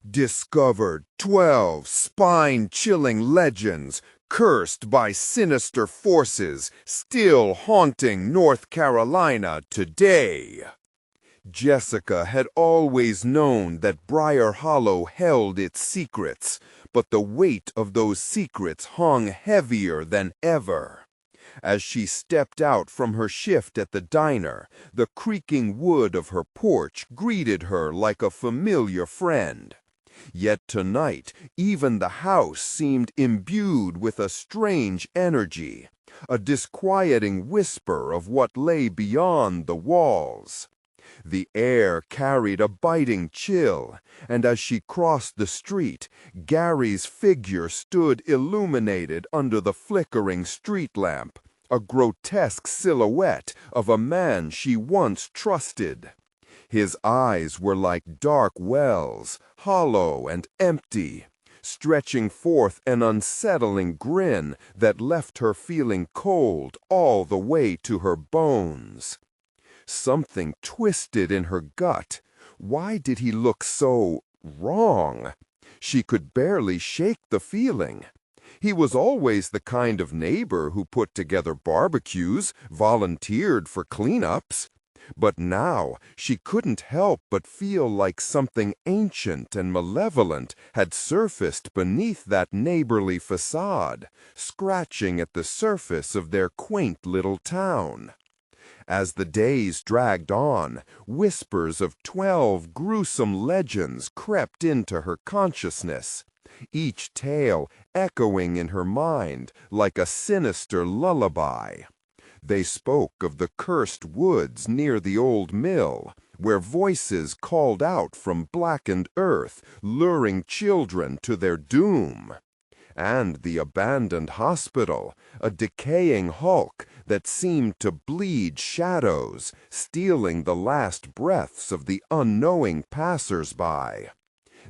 Discovered 12 spine-chilling legends cursed by sinister forces still haunting North Carolina today. Jessica had always known that Briar Hollow held its secrets, but the weight of those secrets hung heavier than ever. As she stepped out from her shift at the diner, the creaking wood of her porch greeted her like a familiar friend. Yet tonight, even the house seemed imbued with a strange energy, a disquieting whisper of what lay beyond the walls. The air carried a biting chill, and as she crossed the street, Gary's figure stood illuminated under the flickering street lamp, a grotesque silhouette of a man she once trusted. His eyes were like dark wells, hollow and empty, stretching forth an unsettling grin that left her feeling cold all the way to her bones. Something twisted in her gut. Why did he look so wrong? She could barely shake the feeling. He was always the kind of neighbor who put together barbecues, volunteered for cleanups. But now she couldn't help but feel like something ancient and malevolent had surfaced beneath that neighborly facade, scratching at the surface of their quaint little town. As the days dragged on, whispers of 12 gruesome legends crept into her consciousness, each tale echoing in her mind like a sinister lullaby. They spoke of the cursed woods near the old mill, where voices called out from blackened earth, luring children to their doom. And the abandoned hospital, a decaying hulk that seemed to bleed shadows, stealing the last breaths of the unknowing passers-by.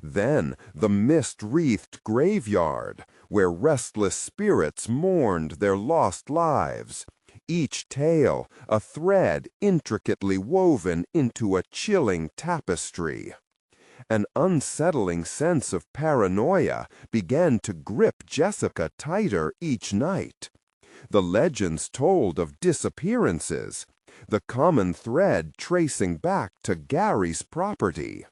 Then the mist-wreathed graveyard, where restless spirits mourned their lost lives, each tale a thread intricately woven into a chilling tapestry. An unsettling sense of paranoia began to grip Jessica tighter each night. The legends told of disappearances, the common thread tracing back to Gary's property.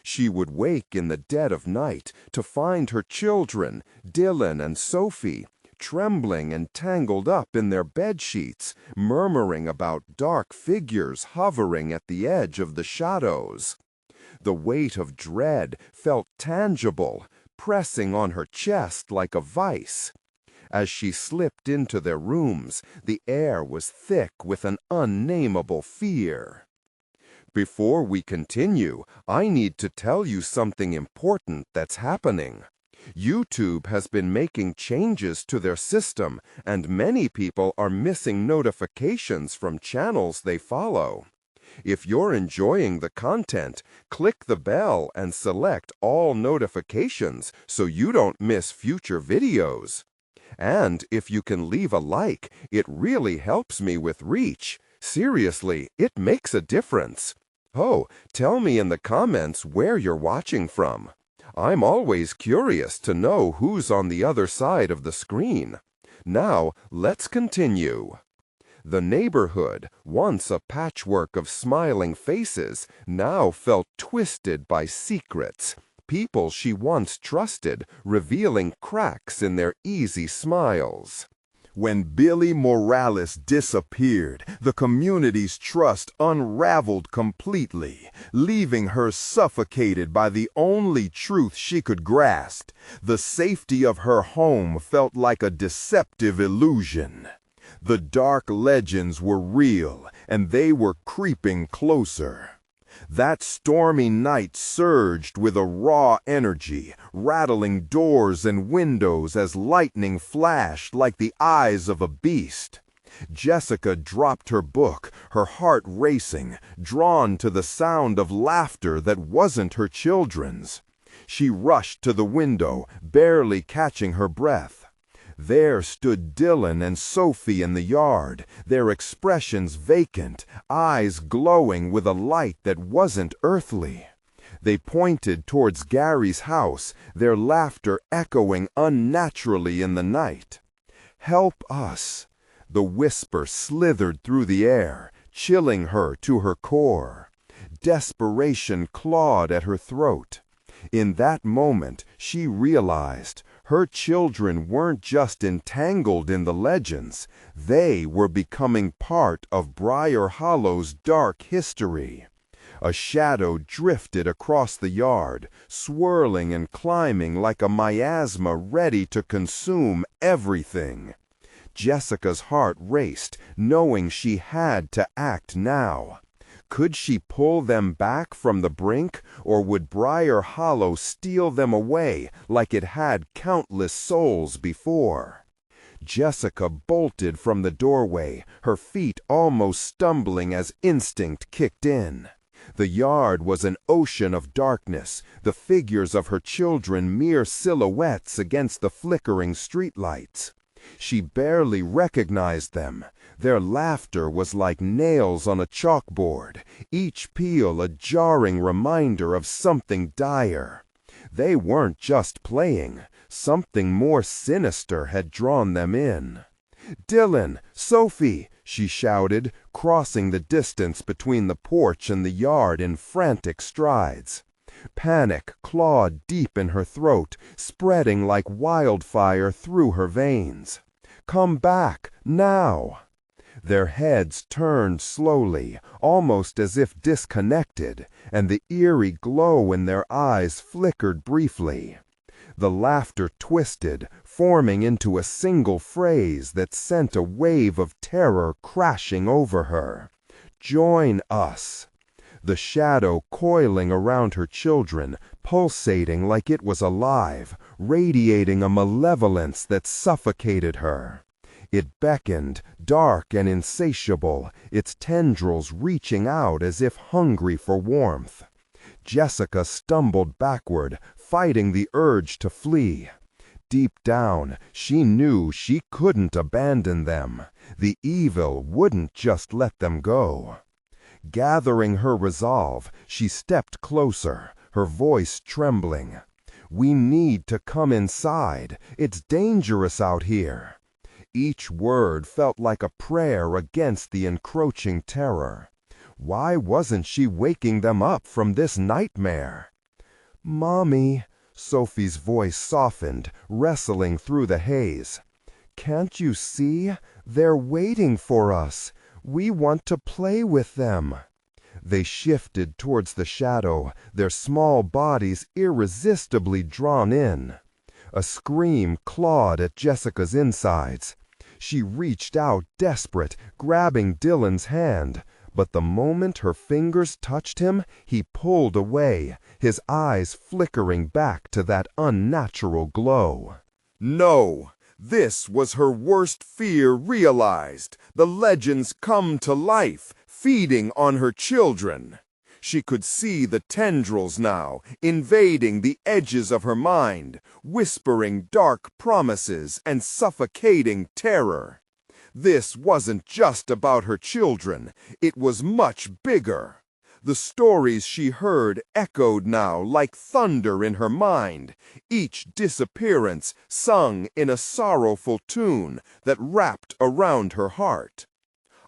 She would wake in the dead of night to find her children, Dylan and Sophie, trembling and tangled up in their bedsheets, murmuring about dark figures hovering at the edge of the shadows. The weight of dread felt tangible, pressing on her chest like a vice. As she slipped into their rooms, the air was thick with an unnameable fear. Before we continue, I need to tell you something important that's happening. YouTube has been making changes to their system, and many people are missing notifications from channels they follow. If you're enjoying the content, click the bell and select all notifications so you don't miss future videos. And if you can leave a like, it really helps me with reach. Seriously, it makes a difference. Oh, tell me in the comments where you're watching from. I'm always curious to know who's on the other side of the screen. Now, let's continue. The neighborhood, once a patchwork of smiling faces, now felt twisted by secrets. People she once trusted, revealing cracks in their easy smiles. When Billy Morales disappeared, the community's trust unraveled completely, leaving her suffocated by the only truth she could grasp. The safety of her home felt like a deceptive illusion. The dark legends were real, and they were creeping closer. That stormy night surged with a raw energy, rattling doors and windows as lightning flashed like the eyes of a beast. Jessica dropped her book, her heart racing, drawn to the sound of laughter that wasn't her children's. She rushed to the window, barely catching her breath. There stood Dylan and Sophie in the yard, their expressions vacant, eyes glowing with a light that wasn't earthly. They pointed towards Gary's house, their laughter echoing unnaturally in the night. "Help us!" The whisper slithered through the air, chilling her to her core. Desperation clawed at her throat. In that moment, she realized her children weren't just entangled in the legends, they were becoming part of Briar Hollow's dark history. A shadow drifted across the yard, swirling and climbing like a miasma ready to consume everything. Jessica's heart raced, knowing she had to act now. Could she pull them back from the brink, or would Briar Hollow steal them away like it had countless souls before? Jessica bolted from the doorway, her feet almost stumbling as instinct kicked in. The yard was an ocean of darkness, the figures of her children mere silhouettes against the flickering streetlights. She barely recognized them. Their laughter was like nails on a chalkboard, each peal a jarring reminder of something dire. They weren't just playing. Something more sinister had drawn them in. "Dylan! Sophie!" she shouted, crossing the distance between the porch and the yard in frantic strides. Panic clawed deep in her throat, spreading like wildfire through her veins. "Come back, now!" Their heads turned slowly, almost as if disconnected, and the eerie glow in their eyes flickered briefly. The laughter twisted, forming into a single phrase that sent a wave of terror crashing over her. "Join us!" The shadow coiling around her children, pulsating like it was alive, radiating a malevolence that suffocated her. It beckoned, dark and insatiable, its tendrils reaching out as if hungry for warmth. Jessica stumbled backward, fighting the urge to flee. Deep down, she knew she couldn't abandon them. The evil wouldn't just let them go. Gathering her resolve, she stepped closer, her voice trembling. "We need to come inside. It's dangerous out here." Each word felt like a prayer against the encroaching terror. Why wasn't she waking them up from this nightmare? "Mommy," Sophie's voice softened, wrestling through the haze. "Can't you see? They're waiting for us. We want to play with them." They shifted towards the shadow, their small bodies irresistibly drawn in. A scream clawed at Jessica's insides. She reached out desperate, grabbing Dylan's hand, but the moment her fingers touched him, he pulled away, his eyes flickering back to that unnatural glow. No! This was her worst fear realized. The legends come to life, feeding on her children. She could see the tendrils now, invading the edges of her mind, whispering dark promises and suffocating terror. This wasn't just about her children, it was much bigger. The stories she heard echoed now like thunder in her mind, each disappearance sung in a sorrowful tune that wrapped around her heart.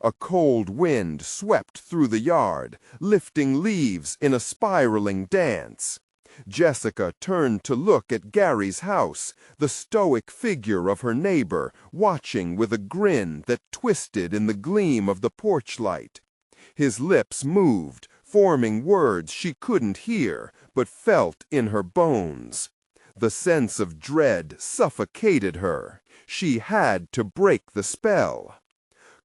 A cold wind swept through the yard, lifting leaves in a spiraling dance. Jessica turned to look at Gary's house, the stoic figure of her neighbor, watching with a grin that twisted in the gleam of the porch light. His lips moved, forming words she couldn't hear, but felt in her bones. The sense of dread suffocated her. She had to break the spell.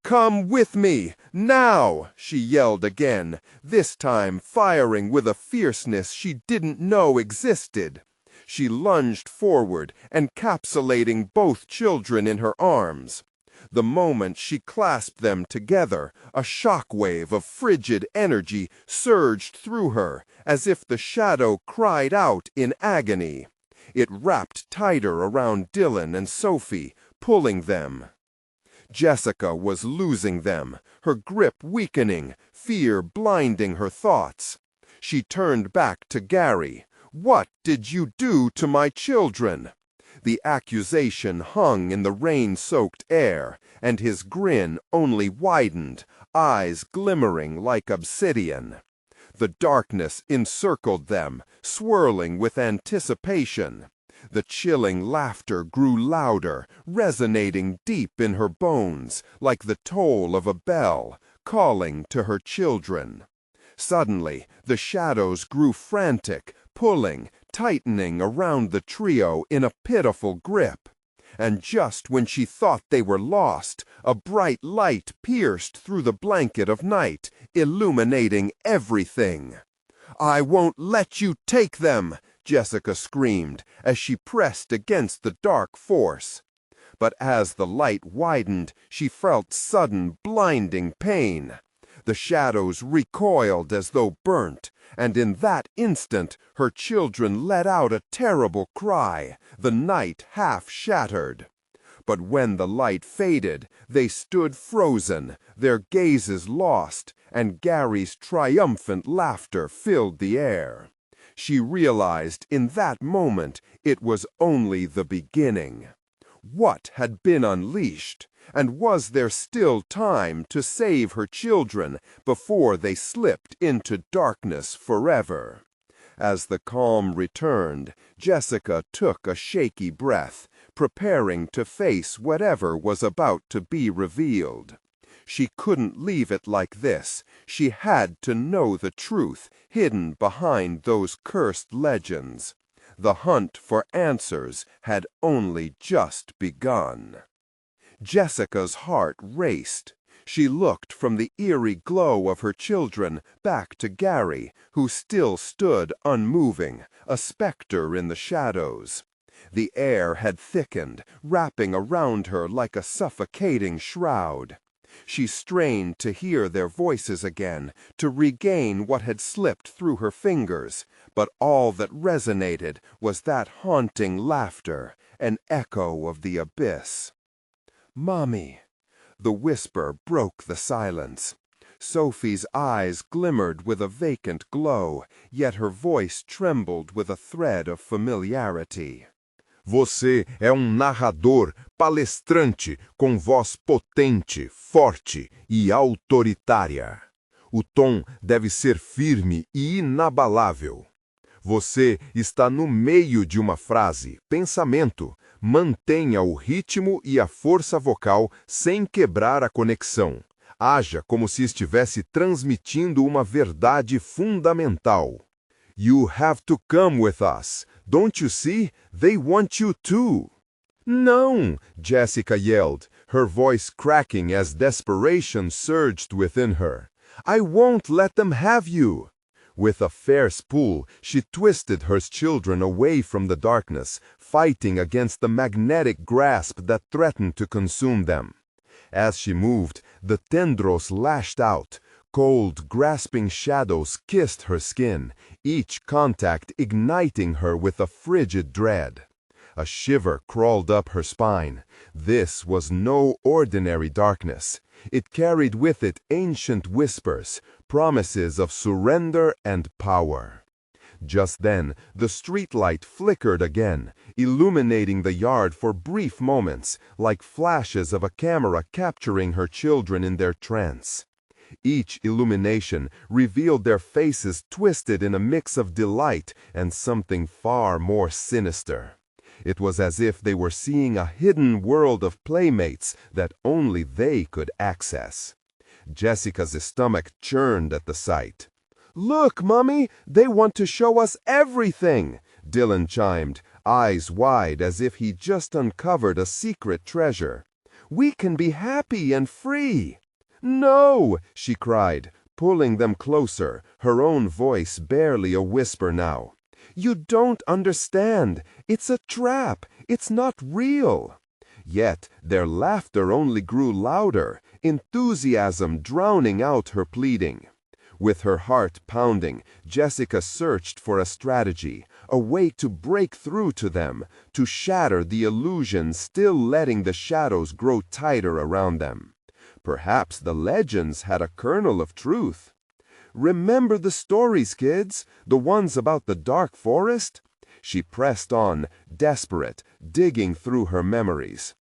"Come with me, now!" she yelled again, this time firing with a fierceness she didn't know existed. She lunged forward, encapsulating both children in her arms. The moment she clasped them together, a shockwave of frigid energy surged through her, as if the shadow cried out in agony. It wrapped tighter around Dylan and Sophie, pulling them. Jessica was losing them, her grip weakening, fear blinding her thoughts. She turned back to Gary. "What did you do to my children?" The accusation hung in the rain-soaked air, and his grin only widened, eyes glimmering like obsidian. The darkness encircled them, swirling with anticipation. The chilling laughter grew louder, resonating deep in her bones, like the toll of a bell, calling to her children. Suddenly, the shadows grew frantic, pulling, tightening around the trio in a pitiful grip. And just when she thought they were lost, a bright light pierced through the blanket of night, illuminating everything. "I won't let you take them!" Jessica screamed as she pressed against the dark force. But as the light widened, she felt sudden, blinding pain. The shadows recoiled as though burnt, and in that instant her children let out a terrible cry, the night half shattered. But when the light faded, they stood frozen, their gazes lost, and Gary's triumphant laughter filled the air. She realized in that moment it was only the beginning. What had been unleashed? And was there still time to save her children before they slipped into darkness forever? As the calm returned, Jessica took a shaky breath, preparing to face whatever was about to be revealed. She couldn't leave it like this. She had to know the truth hidden behind those cursed legends. The hunt for answers had only just begun. Jessica's heart raced. She looked from the eerie glow of her children back to Gary, who still stood unmoving, a specter in the shadows. The air had thickened, wrapping around her like a suffocating shroud. She strained to hear their voices again, to regain what had slipped through her fingers, but all that resonated was that haunting laughter, an echo of the abyss. "Mommy!" The whisper broke the silence. Sophie's eyes glimmered with a vacant glow, yet her voice trembled with a thread of familiarity. Você é narrador, palestrante, com voz potente, forte e autoritária. O tom deve ser firme e inabalável. Você está no meio de uma frase, pensamento. Mantenha o ritmo e a força vocal sem quebrar a conexão. Haja como se estivesse transmitindo uma verdade fundamental. You have to come with us. Don't you see? They want you too. "No!" Jessica yelled, her voice cracking as desperation surged within her. "I won't let them have you!" With a fierce pull, she twisted her children away from the darkness, fighting against the magnetic grasp that threatened to consume them. As she moved, the tendrils lashed out. Cold, grasping shadows kissed her skin, each contact igniting her with a frigid dread. A shiver crawled up her spine. This was no ordinary darkness. It carried with it ancient whispers, promises of surrender and power. Just then, the streetlight flickered again, illuminating the yard for brief moments, like flashes of a camera capturing her children in their trance. Each illumination revealed their faces twisted in a mix of delight and something far more sinister. It was as if they were seeing a hidden world of playmates that only they could access. Jessica's stomach churned at the sight. "Look, Mommy! They want to show us everything!" Dylan chimed, eyes wide as if he just uncovered a secret treasure. "We can be happy and free!" "No!" she cried, pulling them closer, her own voice barely a whisper now. "You don't understand. It's a trap. It's not real." Yet their laughter only grew louder, enthusiasm drowning out her pleading. With her heart pounding, Jessica searched for a strategy, a way to break through to them, to shatter the illusion still letting the shadows grow tighter around them. Perhaps the legends had a kernel of truth. Remember the stories, kids, the ones about the dark forest? She pressed on, desperate, digging through her memories.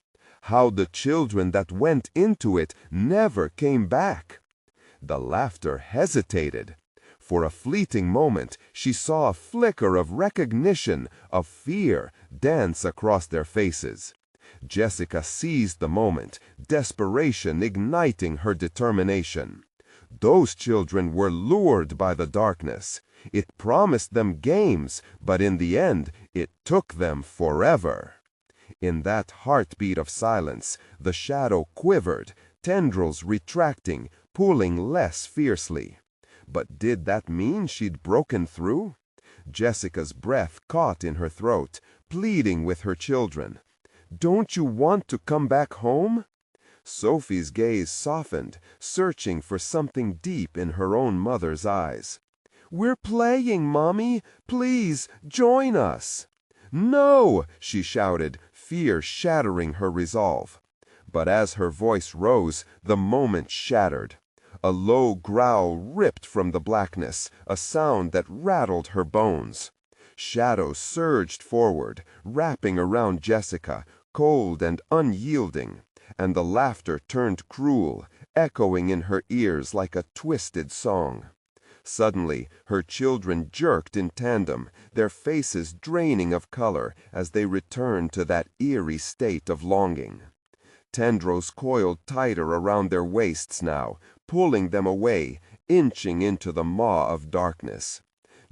How the children that went into it never came back. The laughter hesitated. For a fleeting moment, she saw a flicker of recognition, of fear, dance across their faces. Jessica seized the moment, desperation igniting her determination. Those children were lured by the darkness. It promised them games, but in the end, it took them forever. In that heartbeat of silence, the shadow quivered, tendrils retracting, pulling less fiercely. But did that mean she'd broken through? Jessica's breath caught in her throat, pleading with her children. Don't you want to come back home? Sophie's gaze softened, searching for something deep in her own mother's eyes. We're playing, Mommy. Please, join us. No, she shouted, fear shattering her resolve. But as her voice rose, the moment shattered. A low growl ripped from the blackness, a sound that rattled her bones. Shadows surged forward, wrapping around Jessica, cold and unyielding, and the laughter turned cruel, echoing in her ears like a twisted song. Suddenly, her children jerked in tandem, their faces draining of color as they returned to that eerie state of longing. Tendrils coiled tighter around their waists now, pulling them away, inching into the maw of darkness.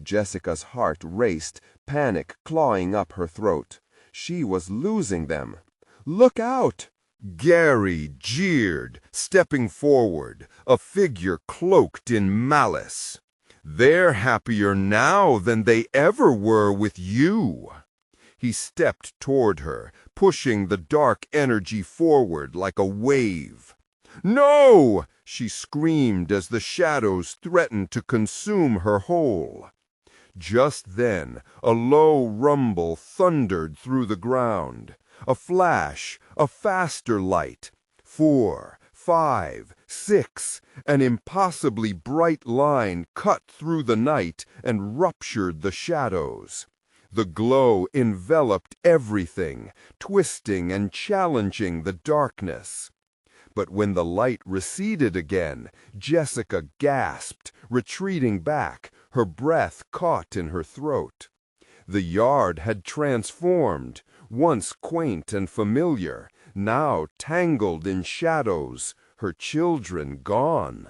Jessica's heart raced, panic clawing up her throat. She was losing them. Look out! Gary jeered, stepping forward, a figure cloaked in malice. They're happier now than they ever were with you. He stepped toward her, pushing the dark energy forward like a wave. No! She screamed as the shadows threatened to consume her whole. Just then, a low rumble thundered through the ground. A flash, a faster light. 4, 5, 6, an impossibly bright line cut through the night and ruptured the shadows. The glow enveloped everything, twisting and challenging the darkness. But when the light receded again, Jessica gasped, retreating back, her breath caught in her throat. The yard had transformed, once quaint and familiar, now tangled in shadows, her children gone.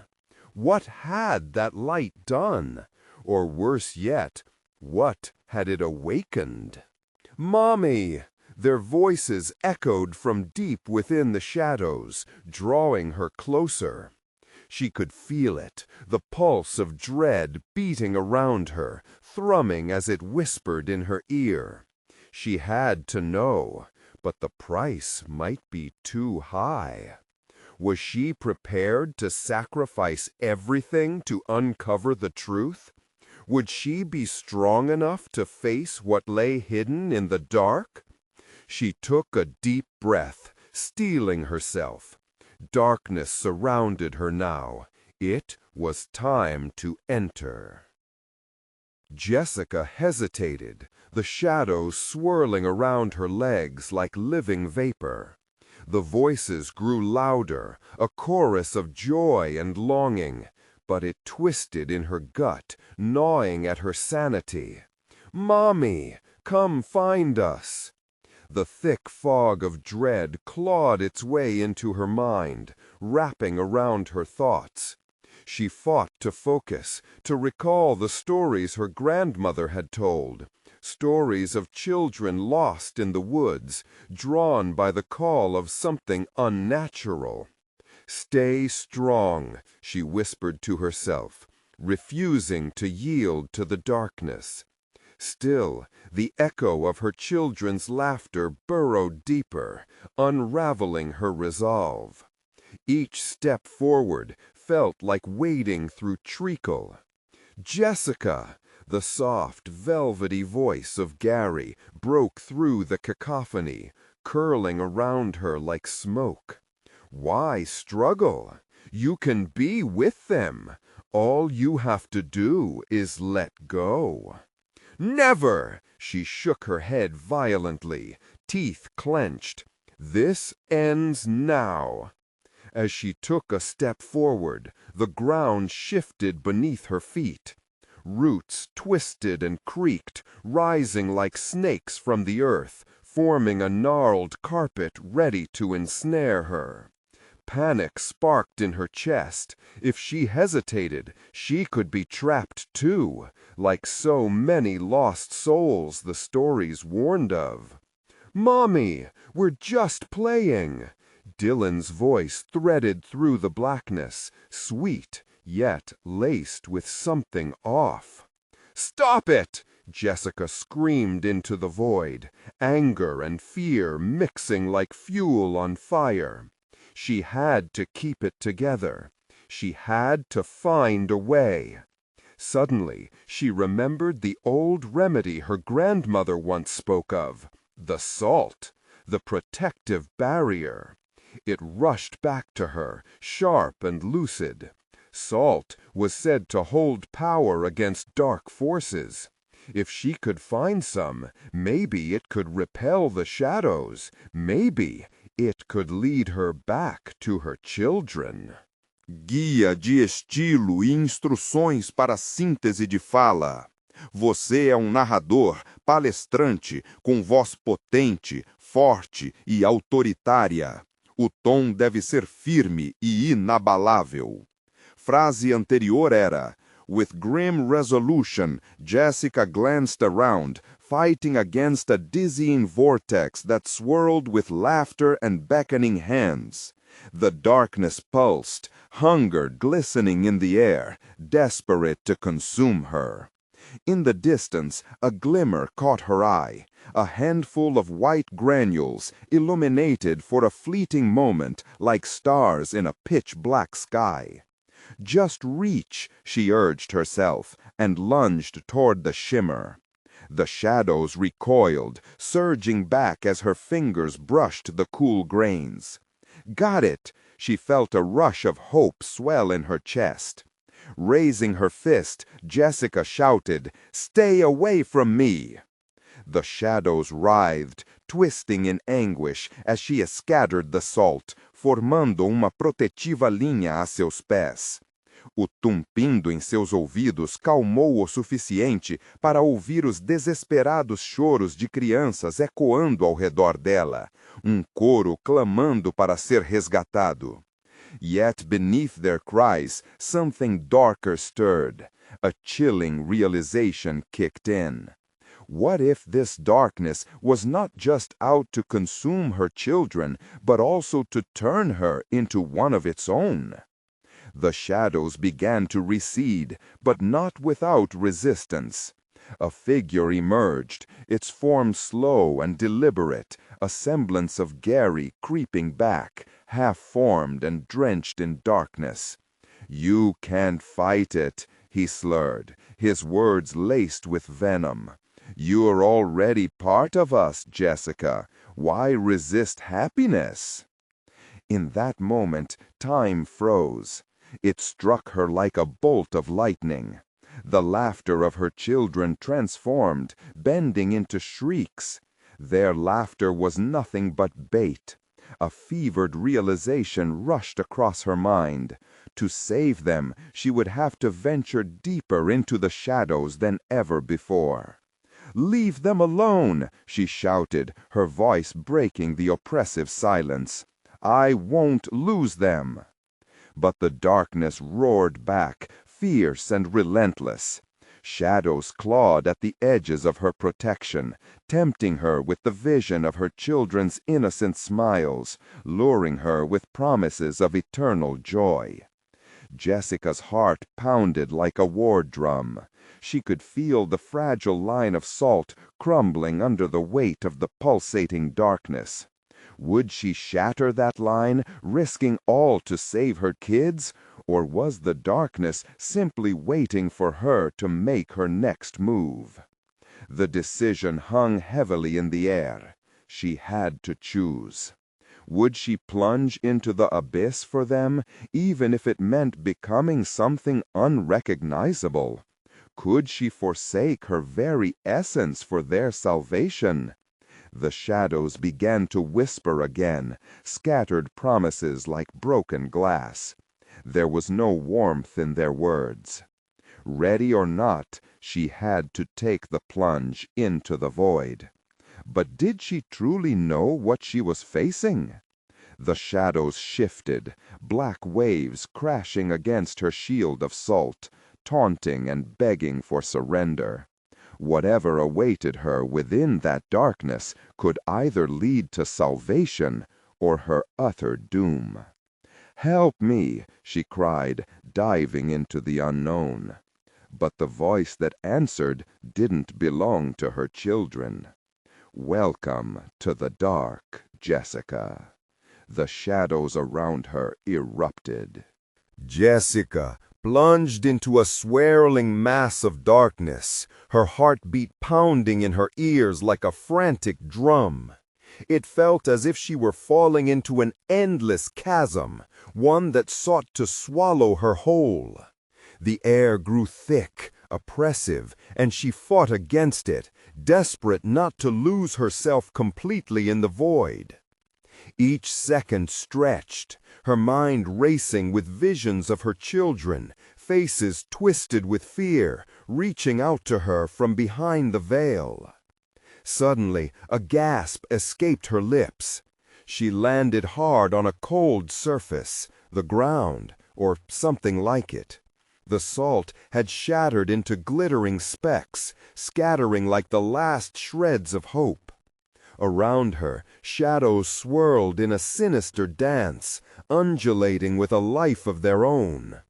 What had that light done? Or worse yet, what had it awakened? Mommy! Their voices echoed from deep within the shadows, drawing her closer. She could feel it, the pulse of dread beating around her, thrumming as it whispered in her ear. She had to know, but the price might be too high. Was she prepared to sacrifice everything to uncover the truth? Would she be strong enough to face what lay hidden in the dark? She took a deep breath, steeling herself. Darkness surrounded her now. It was time to enter. Jessica hesitated, the shadows swirling around her legs like living vapor. The voices grew louder, a chorus of joy and longing, but it twisted in her gut, gnawing at her sanity. Mommy, come find us. The thick fog of dread clawed its way into her mind, wrapping around her thoughts. She fought to focus, to recall the stories her grandmother had told, stories of children lost in the woods, drawn by the call of something unnatural. Stay strong, she whispered to herself, refusing to yield to the darkness. Still, the echo of her children's laughter burrowed deeper, unraveling her resolve. Each step forward felt like wading through treacle. Jessica! The soft, velvety voice of Gary broke through the cacophony, curling around her like smoke. Why struggle? You can be with them. All you have to do is let go. Never! She shook her head violently, teeth clenched. This ends now. As she took a step forward, the ground shifted beneath her feet. Roots twisted and creaked, rising like snakes from the earth, forming a gnarled carpet ready to ensnare her. Panic sparked in her chest. If she hesitated, she could be trapped too, like so many lost souls the stories warned of. "Mommy, we're just playing." Dylan's voice threaded through the blackness, sweet, yet laced with something off. "Stop it!" Jessica screamed into the void, anger and fear mixing like fuel on fire. She had to keep it together. She had to find a way. Suddenly, she remembered the old remedy her grandmother once spoke of, the salt, the protective barrier. It rushed back to her, sharp and lucid. Salt was said to hold power against dark forces. If she could find some, maybe it could repel the shadows. Maybe it could lead her back to her children. Guia de estilo e instruções para síntese de fala. Você é um narrador, palestrante, com voz potente, forte e autoritária. O tom deve ser firme e inabalável. Frase anterior era: With grim resolution, Jessica glanced around, fighting against a dizzying vortex that swirled with laughter and beckoning hands. The darkness pulsed, hunger glistening in the air, desperate to consume her. In the distance, a glimmer caught her eye, a handful of white granules, illuminated for a fleeting moment like stars in a pitch-black sky. Just reach, she urged herself, and lunged toward the shimmer. The shadows recoiled, surging back as her fingers brushed the cool grains. Got it! She felt a rush of hope swell in her chest. Raising her fist, Jessica shouted, "Stay away from me!" The shadows writhed, twisting in anguish as she scattered the salt, formando uma protetiva linha a seus pés. O tumpindo em seus ouvidos calmou o suficiente para ouvir os desesperados choros de crianças ecoando ao redor dela, um coro clamando para ser resgatado. Yet beneath their cries, something darker stirred. A chilling realization kicked in. What if this darkness was not just out to consume her children, but also to turn her into one of its own? The shadows began to recede, but not without resistance. A figure emerged, its form slow and deliberate, a semblance of Gary creeping back, half-formed and drenched in darkness. "You can't fight it," he slurred, his words laced with venom. "You're already part of us, Jessica. Why resist happiness?" In that moment, time froze. It struck her like a bolt of lightning. The laughter of her children transformed, bending into shrieks. Their laughter was nothing but bait. A fevered realization rushed across her mind. To save them, she would have to venture deeper into the shadows than ever before. "Leave them alone!" she shouted, her voice breaking the oppressive silence. "I won't lose them!" But the darkness roared back, fierce and relentless. Shadows clawed at the edges of her protection, tempting her with the vision of her children's innocent smiles, luring her with promises of eternal joy. Jessica's heart pounded like a war drum. She could feel the fragile line of salt crumbling under the weight of the pulsating darkness. Would she shatter that line, risking all to save her kids? Or was the darkness simply waiting for her to make her next move? The decision hung heavily in the air. She had to choose. Would she plunge into the abyss for them, even if it meant becoming something unrecognizable? Could she forsake her very essence for their salvation? The shadows began to whisper again, scattered promises like broken glass. There was no warmth in their words. Ready or not, she had to take the plunge into the void. But did she truly know what she was facing? The shadows shifted, black waves crashing against her shield of salt, taunting and begging for surrender. Whatever awaited her within that darkness could either lead to salvation or her utter doom. "Help me," she cried, diving into the unknown. But the voice that answered didn't belong to her children. "Welcome to the dark, Jessica." The shadows around her erupted. Jessica plunged into a swirling mass of darkness, her heartbeat pounding in her ears like a frantic drum. It felt as if she were falling into an endless chasm, one that sought to swallow her whole. The air grew thick, oppressive, and she fought against it, desperate not to lose herself completely in the void. Each second stretched, her mind racing with visions of her children, faces twisted with fear, reaching out to her from behind the veil. Suddenly, a gasp escaped her lips. She landed hard on a cold surface, the ground, or something like it. The salt had shattered into glittering specks, scattering like the last shreds of hope. Around her, shadows swirled in a sinister dance, undulating with a life of their own.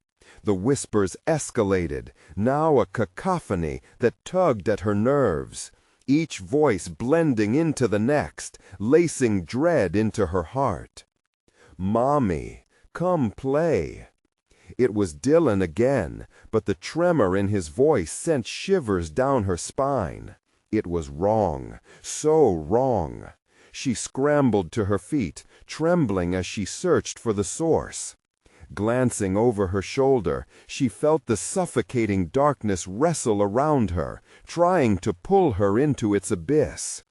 The whispers escalated, now a cacophony that tugged at her nerves, each voice blending into the next, lacing dread into her heart. "Mommy, come play." It was Dylan again, but the tremor in his voice sent shivers down her spine. It was wrong, so wrong. She scrambled to her feet, trembling as she searched for the source. Glancing over her shoulder, she felt the suffocating darkness wrestle around her, trying to pull her into its abyss.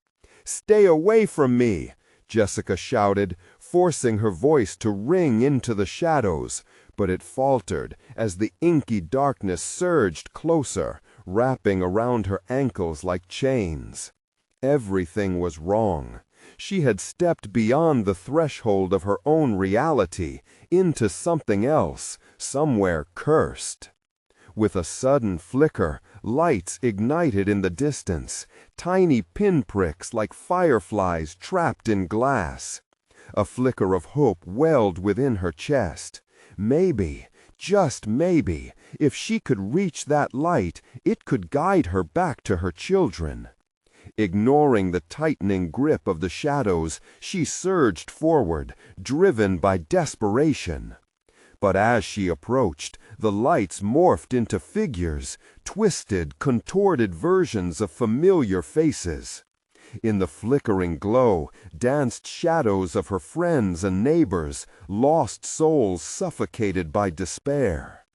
"Stay away from me!" Jessica shouted, forcing her voice to ring into the shadows, but it faltered as the inky darkness surged closer, wrapping around her ankles like chains. Everything was wrong. She had stepped beyond the threshold of her own reality, into something else, somewhere cursed. With a sudden flicker, lights ignited in the distance, tiny pinpricks like fireflies trapped in glass. A flicker of hope welled within her chest. Maybe, just maybe, if she could reach that light, it could guide her back to her children. Ignoring the tightening grip of the shadows, she surged forward, driven by desperation. But as she approached, the lights morphed into figures, twisted, contorted versions of familiar faces. In the flickering glow danced shadows of her friends and neighbors, lost souls suffocated by despair.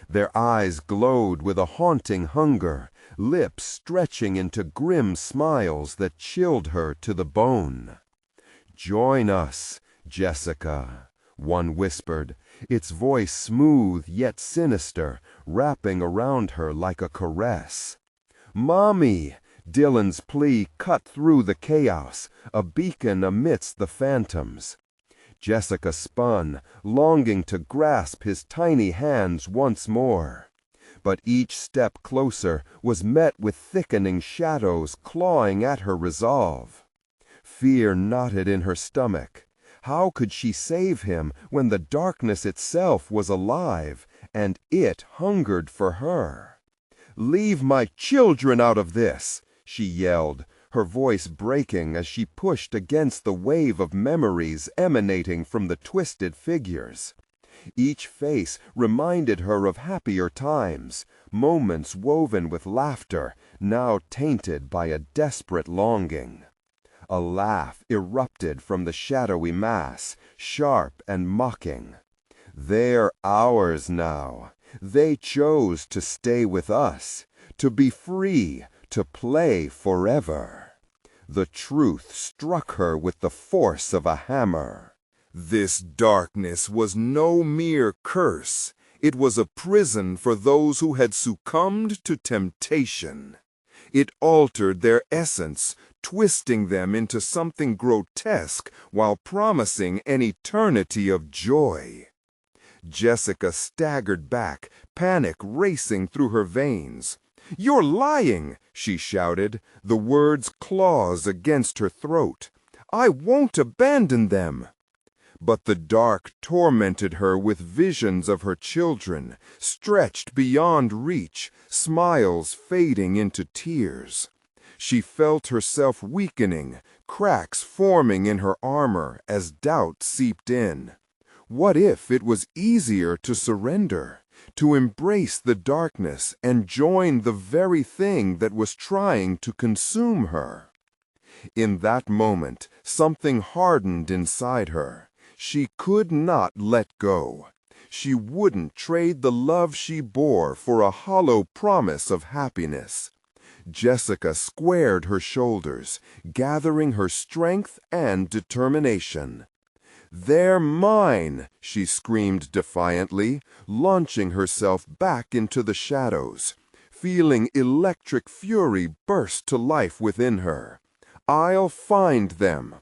Their eyes glowed with a haunting hunger, lips stretching into grim smiles that chilled her to the bone. "Join us, Jessica," one whispered, its voice smooth yet sinister, wrapping around her like a caress. "Mommy!" Dylan's plea cut through the chaos, a beacon amidst the phantoms. Jessica spun, longing to grasp his tiny hands once more. But each step closer was met with thickening shadows clawing at her resolve. Fear knotted in her stomach. How could she save him when the darkness itself was alive, and it hungered for her? "Leave my children out of this!" she yelled, her voice breaking as she pushed against the wave of memories emanating from the twisted figures. Each face reminded her of happier times, moments woven with laughter, now tainted by a desperate longing. A laugh erupted from the shadowy mass, sharp and mocking. They're ours now. They chose to stay with us, to be free, to play forever. The truth struck her with the force of a hammer. This darkness was no mere curse. It was a prison for those who had succumbed to temptation. It altered their essence, twisting them into something grotesque while promising an eternity of joy. Jessica staggered back, panic racing through her veins. "You're lying!" she shouted, the words claws against her throat. "I won't abandon them!" But the dark tormented her with visions of her children, stretched beyond reach, smiles fading into tears. She felt herself weakening, cracks forming in her armor as doubt seeped in. What if it was easier to surrender, to embrace the darkness and join the very thing that was trying to consume her? In that moment, something hardened inside her. She could not let go. She wouldn't trade the love she bore for a hollow promise of happiness. Jessica squared her shoulders, gathering her strength and determination. "They're mine!" she screamed defiantly, launching herself back into the shadows. Feeling electric fury burst to life within her. "I'll find them!"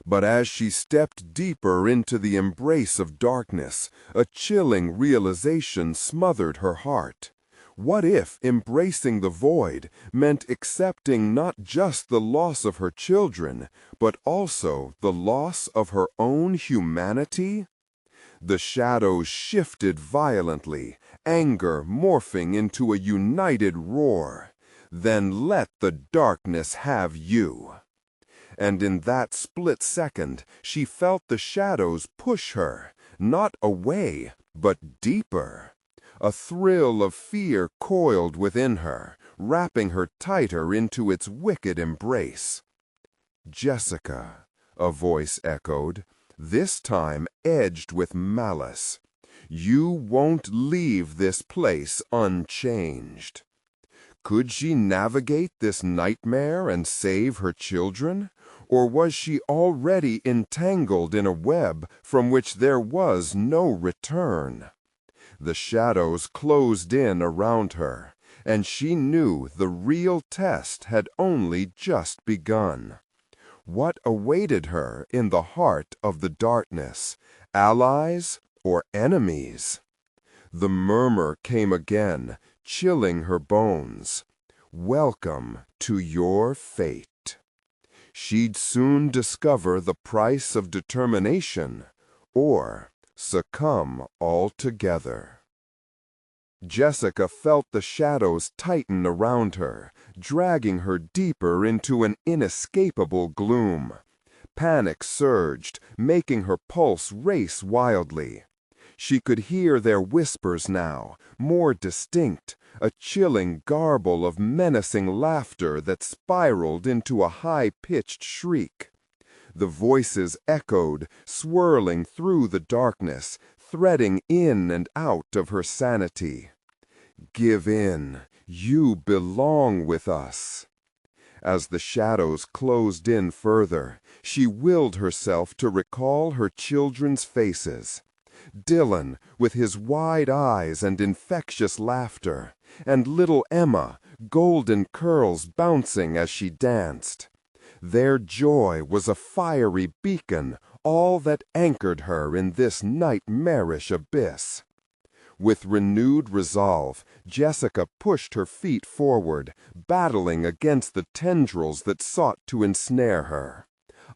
But as she stepped deeper into the embrace of darkness, a chilling realization smothered her heart. What if embracing the void meant accepting not just the loss of her children, but also the loss of her own humanity? The shadows shifted violently, anger morphing into a united roar. "Then let the darkness have you!" And in that split second, she felt the shadows push her, not away, but deeper. A thrill of fear coiled within her, wrapping her tighter into its wicked embrace. "Jessica," a voice echoed, this time edged with malice. "You won't leave this place unchanged." Could she navigate this nightmare and save her children? Or was she already entangled in a web from which there was no return? The shadows closed in around her, and she knew the real test had only just begun. What awaited her in the heart of the darkness? Allies or enemies? The murmur came again, chilling her bones. "Welcome to your fate." She'd soon discover the price of determination, or succumb altogether. Jessica felt the shadows tighten around her, dragging her deeper into an inescapable gloom. Panic surged, making her pulse race wildly. She could hear their whispers now, more distinct, a chilling garble of menacing laughter that spiraled into a high-pitched shriek. The voices echoed, swirling through the darkness, threading in and out of her sanity. "Give in. You belong with us." As the shadows closed in further, she willed herself to recall her children's faces. Dylan, with his wide eyes and infectious laughter, and little Emma, golden curls bouncing as she danced. Their joy was a fiery beacon, all that anchored her in this nightmarish abyss. With renewed resolve, Jessica pushed her feet forward, battling against the tendrils that sought to ensnare her.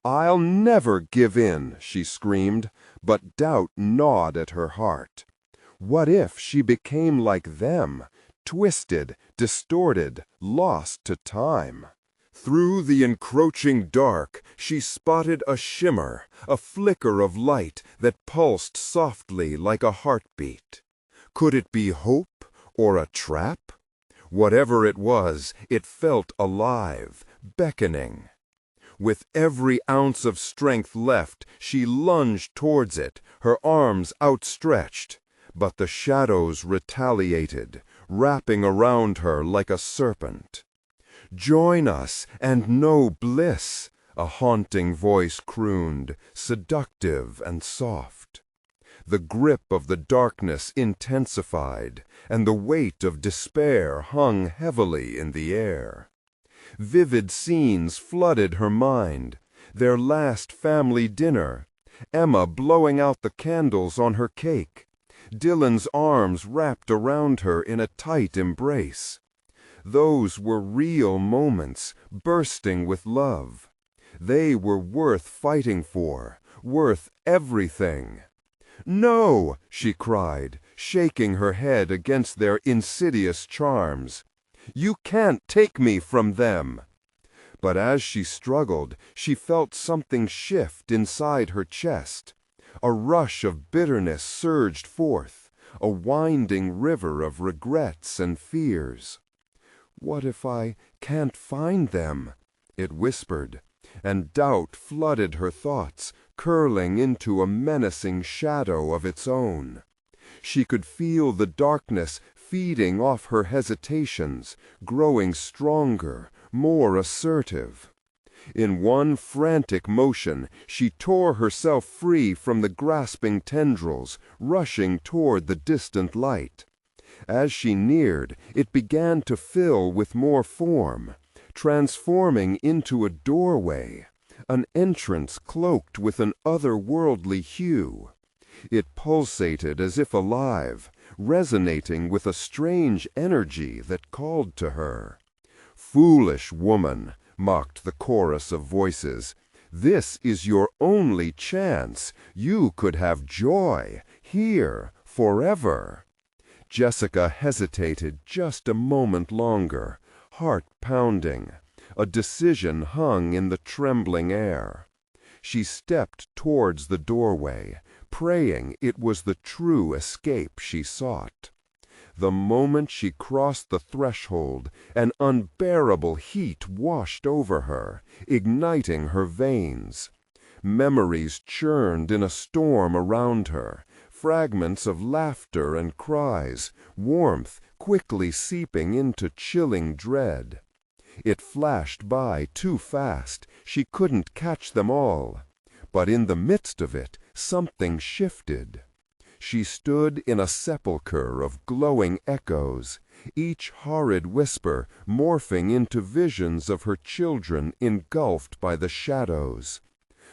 "I'll never give in," she screamed, but doubt gnawed at her heart. What if she became like them, twisted, distorted, lost to time? Through the encroaching dark, she spotted a shimmer, a flicker of light that pulsed softly like a heartbeat. Could it be hope or a trap? Whatever it was, it felt alive, beckoning. With every ounce of strength left, she lunged towards it, her arms outstretched. But the shadows retaliated, wrapping around her like a serpent. "Join us and know bliss," a haunting voice crooned, seductive and soft. The grip of the darkness intensified, and the weight of despair hung heavily in the air. Vivid scenes flooded her mind. Their last family dinner, Emma blowing out the candles on her cake, Dylan's arms wrapped around her in a tight embrace. Those were real moments, bursting with love. They were worth fighting for, worth everything. "No!" she cried, shaking her head against their insidious charms. "You can't take me from them!" But as she struggled, she felt something shift inside her chest. A rush of bitterness surged forth, a winding river of regrets and fears. "What if I can't find them?" it whispered, and doubt flooded her thoughts, curling into a menacing shadow of its own. She could feel the darkness feeding off her hesitations, growing stronger, more assertive. In one frantic motion, she tore herself free from the grasping tendrils, rushing toward the distant light. As she neared, it began to fill with more form, transforming into a doorway, an entrance cloaked with an otherworldly hue. It pulsated as if alive, resonating with a strange energy that called to her. "Foolish woman," mocked the chorus of voices. "This is your only chance. You could have joy, here, forever." Jessica hesitated just a moment longer, heart pounding. A decision hung in the trembling air. She stepped towards the doorway, praying it was the true escape she sought. The moment she crossed the threshold, an unbearable heat washed over her, igniting her veins. Memories churned in a storm around her, fragments of laughter and cries, warmth quickly seeping into chilling dread. It flashed by too fast, she couldn't catch them all. But in the midst of it, something shifted. She stood in a sepulchre of glowing echoes, each horrid whisper morphing into visions of her children engulfed by the shadows.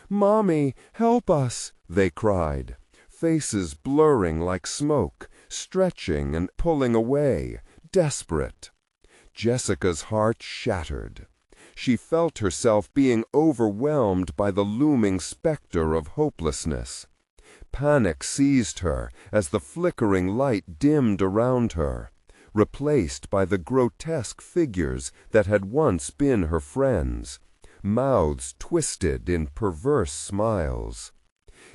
"Mommy, help us!" they cried, faces blurring like smoke, stretching and pulling away, desperate. Jessica's heart shattered. She felt herself being overwhelmed by the looming specter of hopelessness. Panic seized her as the flickering light dimmed around her, replaced by the grotesque figures that had once been her friends, mouths twisted in perverse smiles.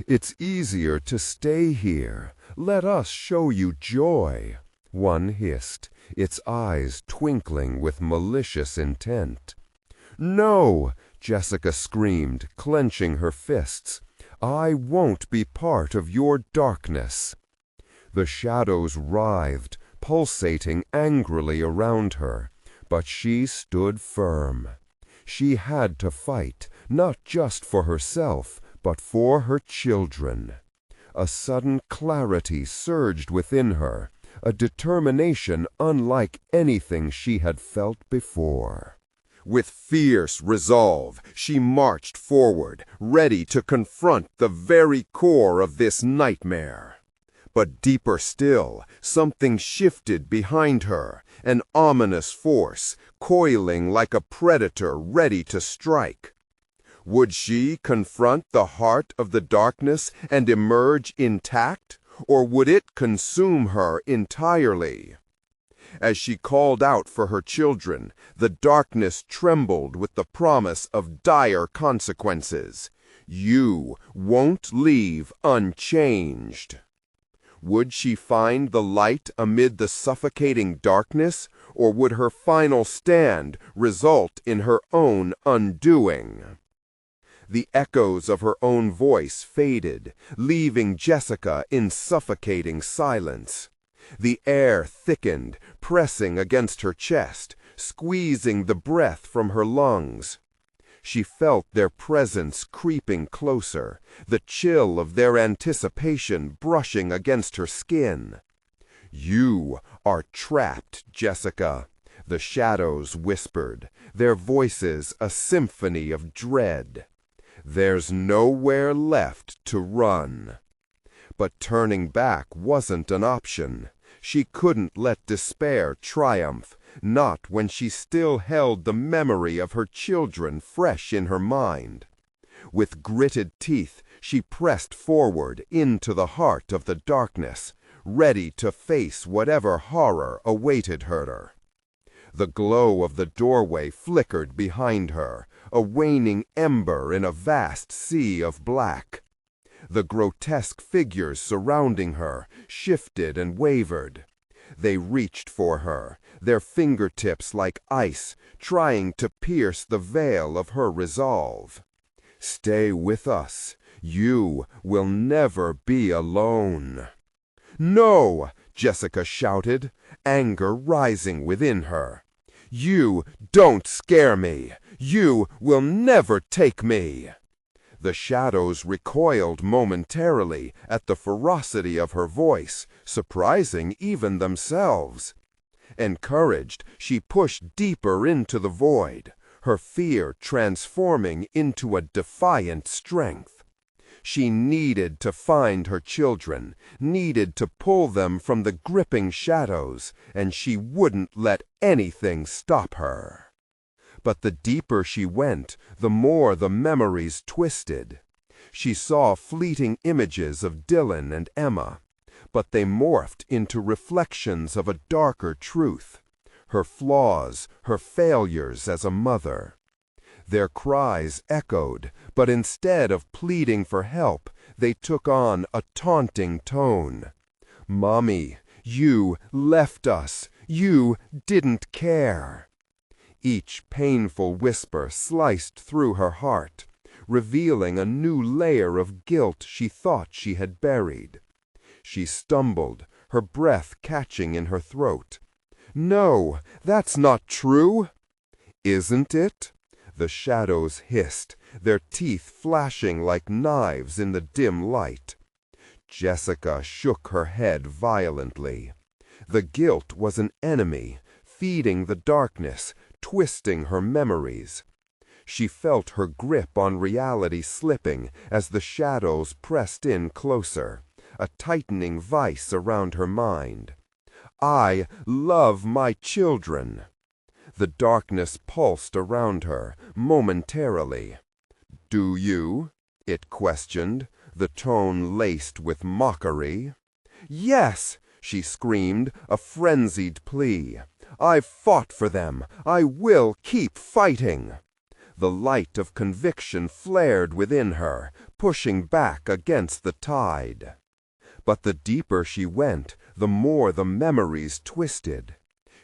"It's easier to stay here. Let us show you joy," one hissed, its eyes twinkling with malicious intent. "No!" Jessica screamed, clenching her fists. "I won't be part of your darkness." The shadows writhed, pulsating angrily around her, but she stood firm. She had to fight, not just for herself, but for her children. A sudden clarity surged within her, a determination unlike anything she had felt before. With fierce resolve, she marched forward, ready to confront the very core of this nightmare. But deeper still, something shifted behind her, an ominous force, coiling like a predator ready to strike. Would she confront the heart of the darkness and emerge intact, or would it consume her entirely? As she called out for her children, the darkness trembled with the promise of dire consequences. You won't leave unchanged. Would she find the light amid the suffocating darkness, or would her final stand result in her own undoing? The echoes of her own voice faded, leaving Jessica in suffocating silence. The air thickened, pressing against her chest, squeezing the breath from her lungs. She felt their presence creeping closer, the chill of their anticipation brushing against her skin. "You are trapped, Jessica," the shadows whispered, their voices a symphony of dread. "There's nowhere left to run." But turning back wasn't an option. She couldn't let despair triumph, not when she still held the memory of her children fresh in her mind. With gritted teeth, she pressed forward into the heart of the darkness, ready to face whatever horror awaited her. The glow of the doorway flickered behind her, a waning ember in a vast sea of black. The grotesque figures surrounding her shifted and wavered. They reached for her, their fingertips like ice, trying to pierce the veil of her resolve. "Stay with us. You will never be alone." "No!" Jessica shouted, anger rising within her. "You don't scare me. You will never take me." The shadows recoiled momentarily at the ferocity of her voice, surprising even themselves. Encouraged, she pushed deeper into the void, her fear transforming into a defiant strength. She needed to find her children, needed to pull them from the gripping shadows, and she wouldn't let anything stop her. But the deeper she went, the more the memories twisted. She saw fleeting images of Dylan and Emma, but they morphed into reflections of a darker truth, her flaws, her failures as a mother. Their cries echoed, but instead of pleading for help, they took on a taunting tone. "Mommy, you left us. You didn't care." Each painful whisper sliced through her heart, revealing a new layer of guilt she thought she had buried. She stumbled, her breath catching in her throat. "No, that's not true." "Isn't it?" The shadows hissed, their teeth flashing like knives in the dim light. Jessica shook her head violently. The guilt was an enemy, feeding the darkness, twisting her memories. She felt her grip on reality slipping as the shadows pressed in closer, a tightening vice around her mind. "I love my children." The darkness pulsed around her, momentarily. "Do you?" it questioned, the tone laced with mockery. "Yes!" she screamed, a frenzied plea. "I've fought for them. I will keep fighting." The light of conviction flared within her, pushing back against the tide. But the deeper she went, the more the memories twisted.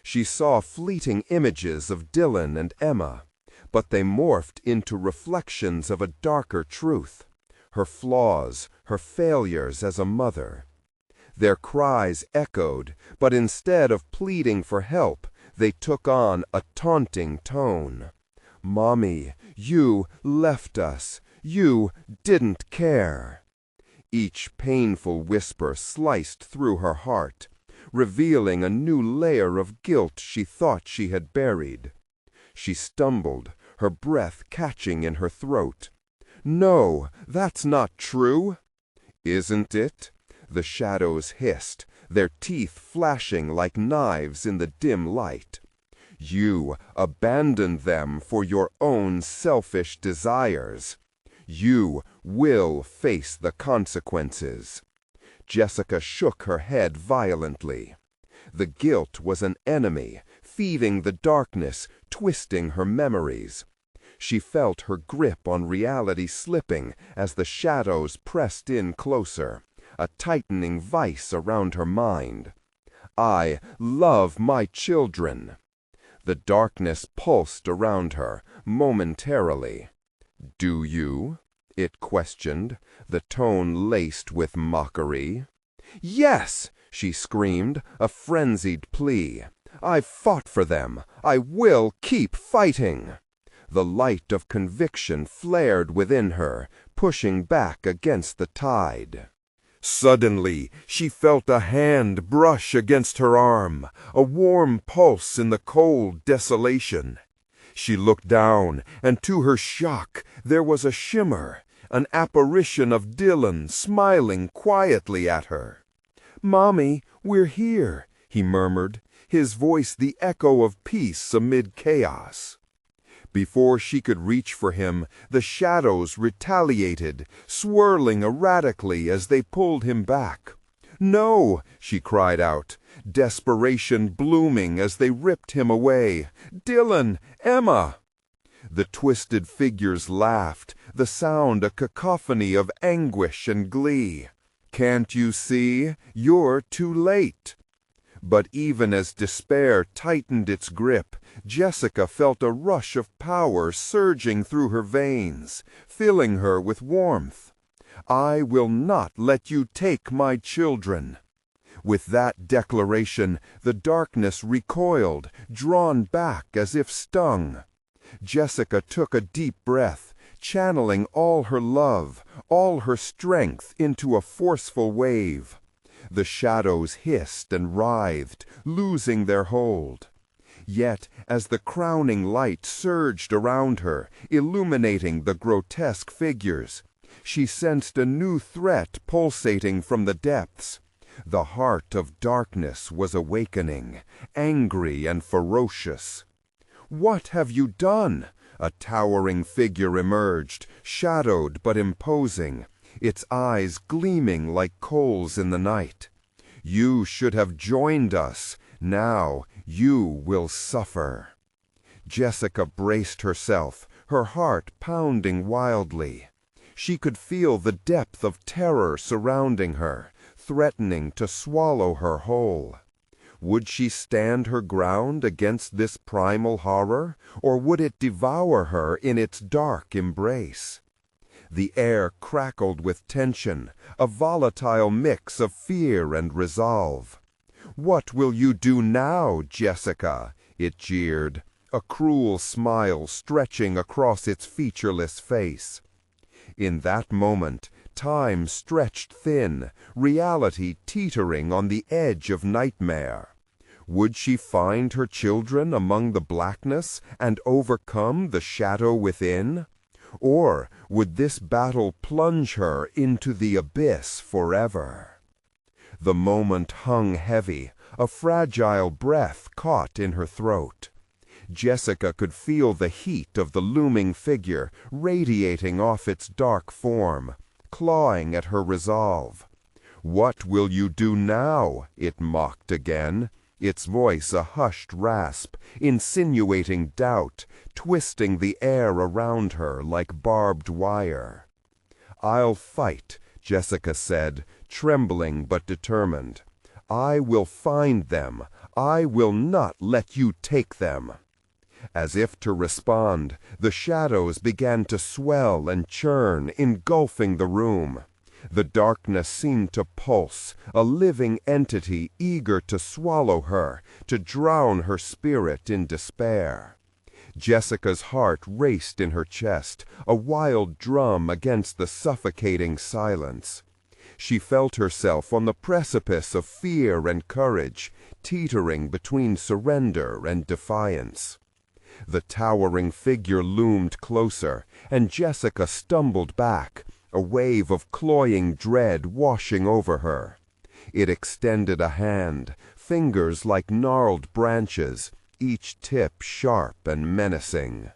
She saw fleeting images of Dylan and Emma, but they morphed into reflections of a darker truth, her flaws, her failures as a mother. Their cries echoed, but instead of pleading for help, they took on a taunting tone. "Mommy, you left us. You didn't care." Each painful whisper sliced through her heart, revealing a new layer of guilt she thought she had buried. She stumbled, her breath catching in her throat. "No, that's not true." "Isn't it?" The shadows hissed, their teeth flashing like knives in the dim light. "You abandoned them for your own selfish desires. You will face the consequences." Jessica shook her head violently. The guilt was an enemy, feeding the darkness, twisting her memories. She felt her grip on reality slipping as the shadows pressed in closer, a tightening vice around her mind. "I love my children." The darkness pulsed around her, momentarily. "Do you?" it questioned, the tone laced with mockery. "Yes!" she screamed, a frenzied plea. "I've fought for them. I will keep fighting." The light of conviction flared within her, pushing back against the tide. Suddenly, she felt a hand brush against her arm, a warm pulse in the cold desolation. She looked down, and to her shock, there was a shimmer, an apparition of Dylan smiling quietly at her. "Mommy, we're here," he murmured, his voice the echo of peace amid chaos. Before she could reach for him, the shadows retaliated, swirling erratically as they pulled him back. "No!" she cried out, desperation blooming as they ripped him away. "Dylan! Emma!" The twisted figures laughed, the sound a cacophony of anguish and glee. "Can't you see? You're too late." But even as despair tightened its grip, Jessica felt a rush of power surging through her veins, filling her with warmth. "I will not let you take my children." With that declaration, the darkness recoiled, drawn back as if stung. Jessica took a deep breath, channeling all her love, all her strength into a forceful wave. The shadows hissed and writhed, losing their hold. Yet, as the crowning light surged around her, illuminating the grotesque figures, she sensed a new threat pulsating from the depths. The heart of darkness was awakening, angry and ferocious. "What have you done?" A towering figure emerged, shadowed but imposing, its eyes gleaming like coals in the night. "You should have joined us. Now you will suffer." Jessica braced herself, her heart pounding wildly. She could feel the depth of terror surrounding her, threatening to swallow her whole. Would she stand her ground against this primal horror, or would it devour her in its dark embrace? The air crackled with tension, a volatile mix of fear and resolve. "What will you do now, Jessica?" it jeered, a cruel smile stretching across its featureless face. In that moment, time stretched thin, reality teetering on the edge of nightmare. Would she find her children among the blackness and overcome the shadow within? Or would this battle plunge her into the abyss forever? The moment hung heavy, a fragile breath caught in her throat. Jessica could feel the heat of the looming figure radiating off its dark form, clawing at her resolve. "What will you do now?" it mocked again, its voice a hushed rasp, insinuating doubt, twisting the air around her like barbed wire. "I'll fight," Jessica said, trembling but determined. "I will find them. I will not let you take them." As if to respond, the shadows began to swell and churn, engulfing the room. The darkness seemed to pulse, a living entity eager to swallow her, to drown her spirit in despair. Jessica's heart raced in her chest, a wild drum against the suffocating silence. She felt herself on the precipice of fear and courage, teetering between surrender and defiance. The towering figure loomed closer, and Jessica stumbled back, a wave of cloying dread washing over her. It extended a hand, fingers like gnarled branches, each tip sharp and menacing.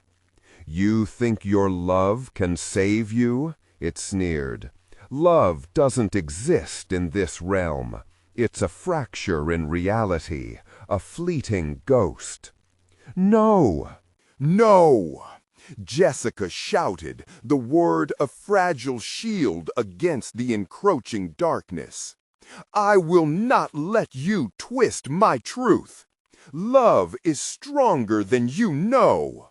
"You think your love can save you?" it sneered. "Love doesn't exist in this realm. It's a fracture in reality, a fleeting ghost." "No! No!" Jessica shouted, the word a fragile shield against the encroaching darkness. "I will not let you twist my truth. Love is stronger than you know."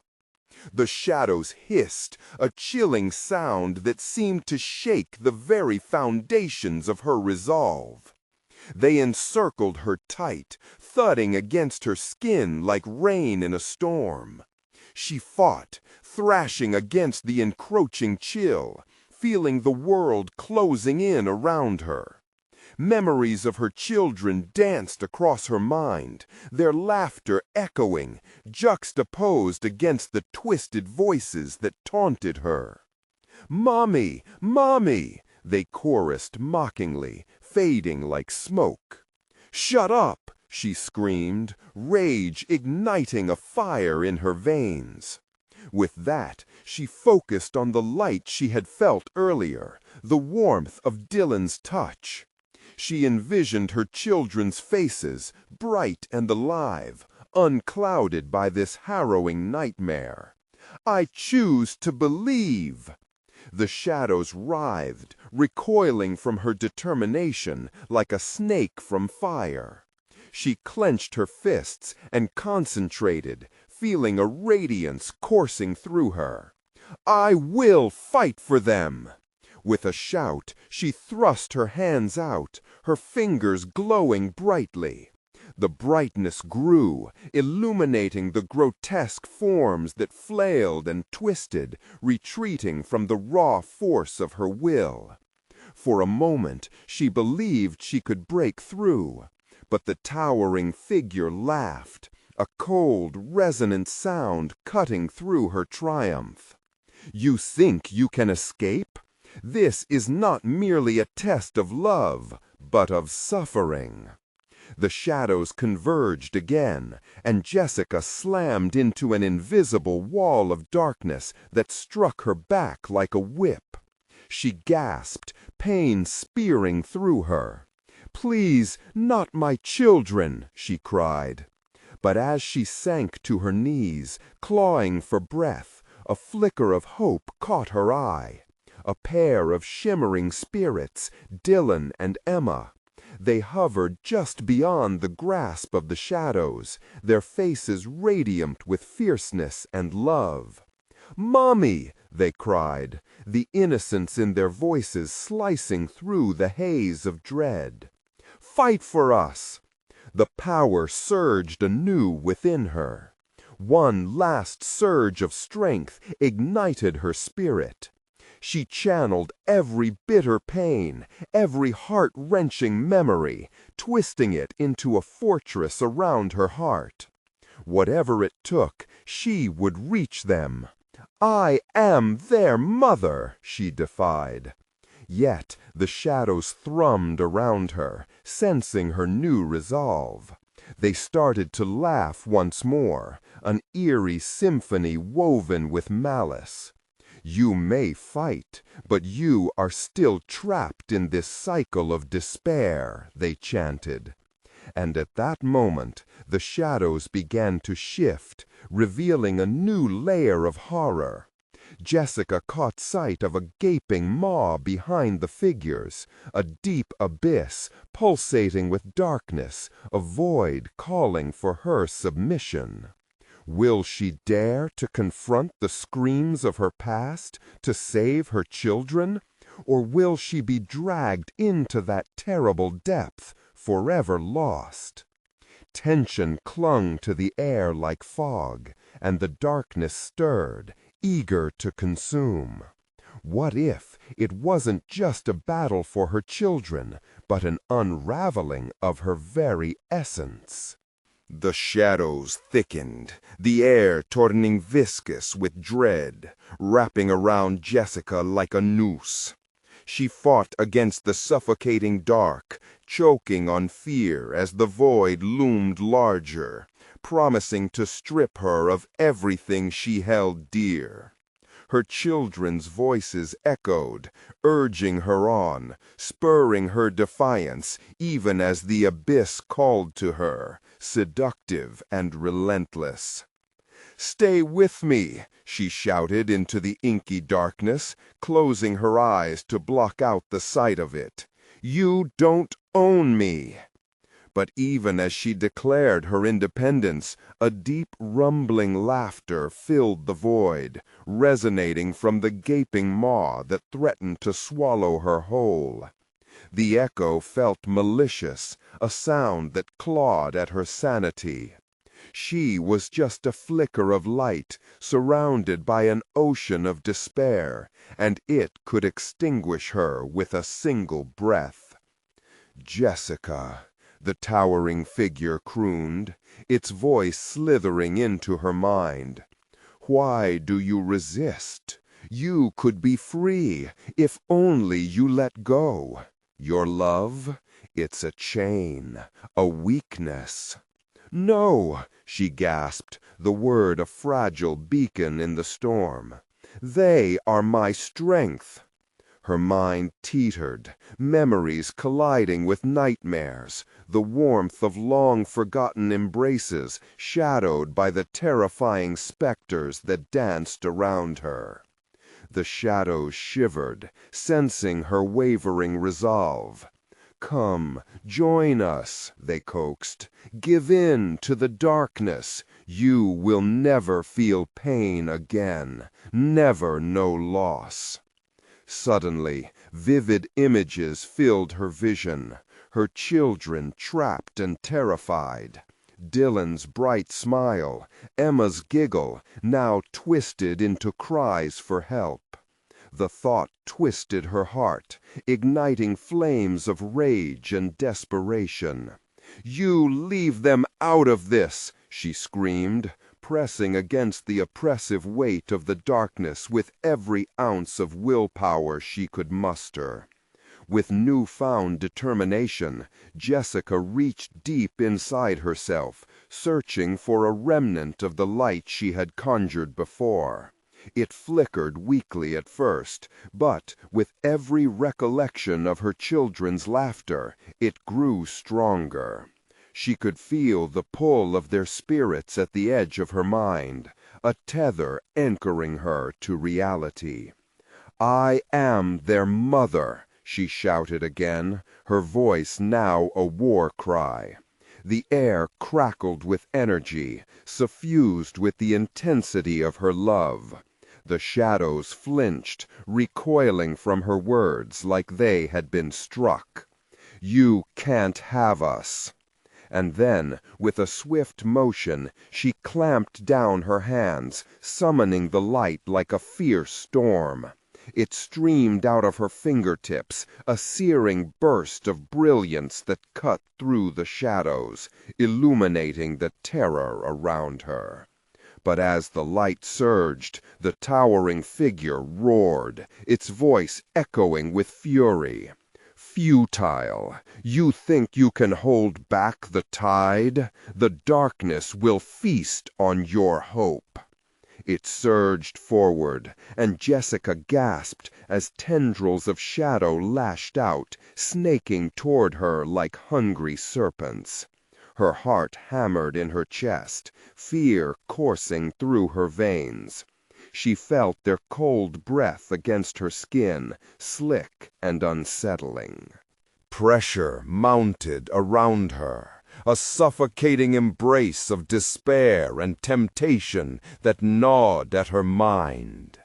The shadows hissed, a chilling sound that seemed to shake the very foundations of her resolve. They encircled her tight, thudding against her skin like rain in a storm. She fought, thrashing against the encroaching chill, feeling the world closing in around her. Memories of her children danced across her mind, their laughter echoing, juxtaposed against the twisted voices that taunted her. "Mommy! Mommy!" they chorused mockingly, fading like smoke. "Shut up!" she screamed, rage igniting a fire in her veins. With that, she focused on the light she had felt earlier, the warmth of Dylan's touch. She envisioned her children's faces, bright and alive, unclouded by this harrowing nightmare. "I choose to believe!" The shadows writhed, recoiling from her determination like a snake from fire. She clenched her fists and concentrated, feeling a radiance coursing through her. "I will fight for them!" With a shout, she thrust her hands out, her fingers glowing brightly. The brightness grew, illuminating the grotesque forms that flailed and twisted, retreating from the raw force of her will. For a moment, she believed she could break through, but the towering figure laughed, a cold, resonant sound cutting through her triumph. "You think you can escape? This is not merely a test of love, but of suffering." The shadows converged again, and Jessica slammed into an invisible wall of darkness that struck her back like a whip. She gasped, pain spearing through her. "Please, not my children!" she cried. But as she sank to her knees, clawing for breath, a flicker of hope caught her eye. A pair of shimmering spirits, Dylan and Emma. They hovered just beyond the grasp of the shadows, their faces radiant with fierceness and love. "Mommy!" they cried, the innocence in their voices slicing through the haze of dread. "Fight for us!" The power surged anew within her. One last surge of strength ignited her spirit. She channeled every bitter pain, every heart-wrenching memory, twisting it into a fortress around her heart. Whatever it took, she would reach them. "I am their mother," she defied. Yet the shadows thrummed around her, sensing her new resolve. They started to laugh once more, an eerie symphony woven with malice. "You may fight, but you are still trapped in this cycle of despair," they chanted. And at that moment, the shadows began to shift, revealing a new layer of horror. Jessica caught sight of a gaping maw behind the figures, a deep abyss pulsating with darkness, a void calling for her submission. Will she dare to confront the screams of her past, to save her children? Or will she be dragged into that terrible depth, forever lost? Tension clung to the air like fog, and the darkness stirred, eager to consume. What if it wasn't just a battle for her children, but an unraveling of her very essence? The shadows thickened, the air turning viscous with dread, wrapping around Jessica like a noose. She fought against the suffocating dark, choking on fear as the void loomed larger, promising to strip her of everything she held dear. Her children's voices echoed, urging her on, spurring her defiance, even as the abyss called to her, seductive and relentless. "Stay with me," she shouted into the inky darkness, closing her eyes to block out the sight of it. "You don't own me." But even as she declared her independence, a deep rumbling laughter filled the void, resonating from the gaping maw that threatened to swallow her whole. The echo felt malicious, a sound that clawed at her sanity. She was just a flicker of light, surrounded by an ocean of despair, and it could extinguish her with a single breath. "Jessica," the towering figure crooned, its voice slithering into her mind. "Why do you resist? You could be free, if only you let go. Your love? It's a chain, a weakness." "No," she gasped, the word a fragile beacon in the storm. "They are my strength." Her mind teetered, memories colliding with nightmares, the warmth of long-forgotten embraces shadowed by the terrifying specters that danced around her. The shadows shivered, sensing her wavering resolve. "Come, join us," they coaxed. "Give in to the darkness. You will never feel pain again, never know loss." Suddenly, vivid images filled her vision, her children trapped and terrified. Dylan's bright smile, Emma's giggle, now twisted into cries for help. The thought twisted her heart, igniting flames of rage and desperation. "You leave them out of this!" she screamed, pressing against the oppressive weight of the darkness with every ounce of willpower she could muster. With newfound determination, Jessica reached deep inside herself, searching for a remnant of the light she had conjured before. It flickered weakly at first, but with every recollection of her children's laughter, it grew stronger. She could feel the pull of their spirits at the edge of her mind, a tether anchoring her to reality. "I am their mother," she shouted again, her voice now a war cry. The air crackled with energy, suffused with the intensity of her love. The shadows flinched, recoiling from her words like they had been struck. "You can't have us." And then, with a swift motion, she clamped down her hands, summoning the light like a fierce storm. It streamed out of her fingertips, a searing burst of brilliance that cut through the shadows, illuminating the terror around her. But as the light surged, the towering figure roared, its voice echoing with fury. "Futile! You think you can hold back the tide? The darkness will feast on your hope." It surged forward, and Jessica gasped as tendrils of shadow lashed out, snaking toward her like hungry serpents. Her heart hammered in her chest, fear coursing through her veins. She felt their cold breath against her skin, slick and unsettling. Pressure mounted around her, a suffocating embrace of despair and temptation that gnawed at her mind.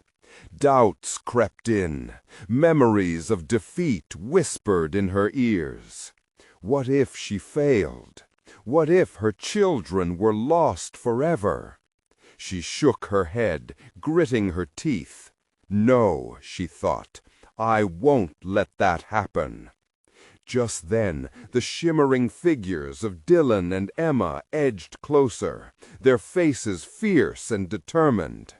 Doubts crept in, memories of defeat whispered in her ears. What if she failed? What if her children were lost forever? She shook her head, gritting her teeth. "No," she thought, "I won't let that happen." Just then, the shimmering figures of Dylan and Emma edged closer, their faces fierce and determined.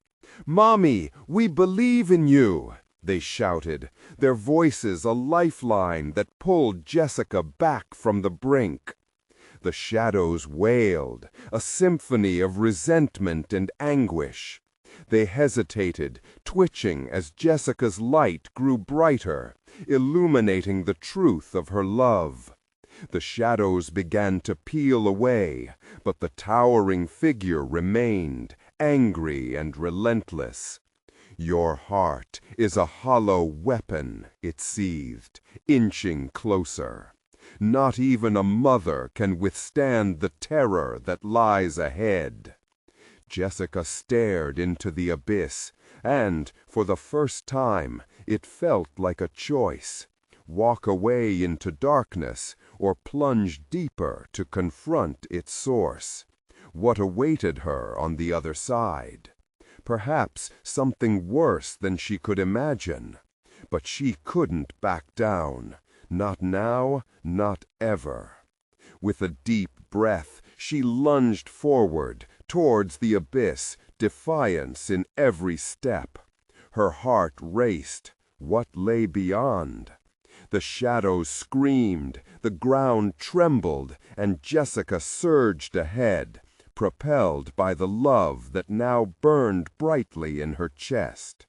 "Mommy, we believe in you!" they shouted, their voices a lifeline that pulled Jessica back from the brink. The shadows wailed, a symphony of resentment and anguish. They hesitated, twitching as Jessica's light grew brighter, illuminating the truth of her love. The shadows began to peel away, but the towering figure remained, angry and relentless. "Your heart is a hollow weapon," it seethed, inching closer. Not even a mother can withstand the terror that lies ahead. Jessica stared into the abyss, and, for the first time, it felt like a choice. Walk away into darkness, or plunge deeper to confront its source. What awaited her on the other side? Perhaps something worse than she could imagine. But she couldn't back down. Not now, not ever. With a deep breath, she lunged forward, towards the abyss, defiance in every step. Her heart raced. What lay beyond? The shadows screamed, the ground trembled, and Jessica surged ahead, propelled by the love that now burned brightly in her chest.